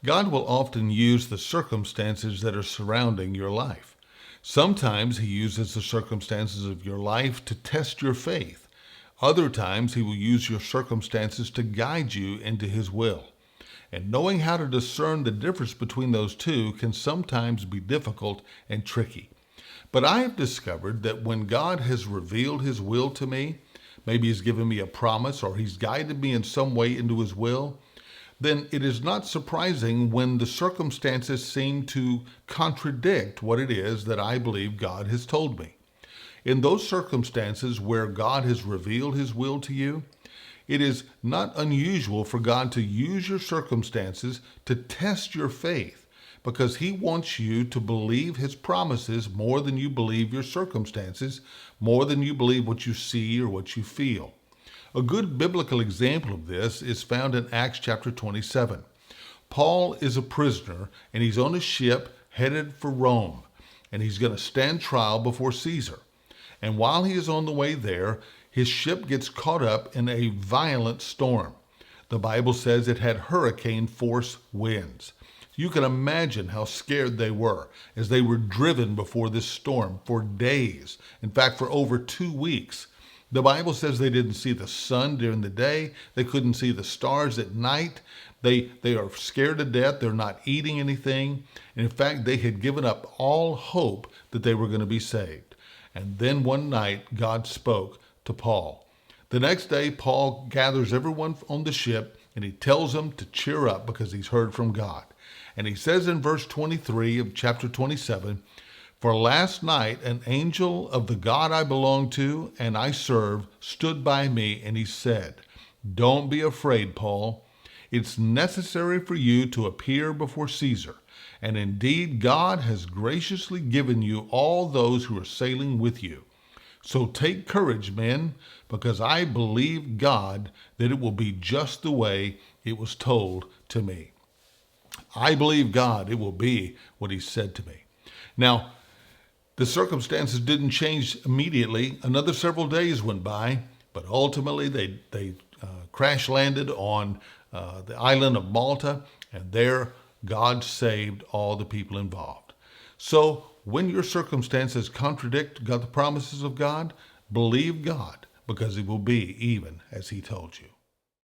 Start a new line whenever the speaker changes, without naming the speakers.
God will often use the circumstances that are surrounding your life. Sometimes He uses the circumstances of your life to test your faith. Other times He will use your circumstances to guide you into His will. And knowing how to discern the difference between those two can sometimes be difficult and tricky. But I have discovered that when God has revealed His will to me, maybe He's given me a promise or He's guided me in some way into His will, then it is not surprising when the circumstances seem to contradict what it is that I believe God has told me. In those circumstances where God has revealed His will to you, it is not unusual for God to use your circumstances to test your faith because He wants you to believe His promises more than you believe your circumstances, more than you believe what you see or what you feel. A good biblical example of this is found in Acts chapter 27. Paul is a prisoner and he's on a ship headed for Rome, and he's going to stand trial before Caesar. And while he is on the way there, his ship gets caught up in a violent storm. The Bible says it had hurricane force winds. You can imagine how scared they were as they were driven before this storm for days. In fact, for over 2 weeks. The Bible says they didn't see the sun during the day. They couldn't see the stars at night. They are scared to death. They're not eating anything. And in fact, they had given up all hope that they were going to be saved. And then one night, God spoke to Paul. The next day, Paul gathers everyone on the ship and he tells them to cheer up because he's heard from God. And he says in verse 23 of chapter 27, "For last night an angel of the God I belong to and I serve stood by me, and he said, 'Don't be afraid, Paul. It's necessary for you to appear before Caesar. And indeed, God has graciously given you all those who are sailing with you. So take courage, men, because I believe God that it will be just the way it was told to me.'" I believe God it will be what He said to me. Now, the circumstances didn't change immediately. Another several days went by, but ultimately they crash landed on the island of Malta, and there God saved all the people involved. So when your circumstances contradict the promises of God, believe God because it will be even as He told you.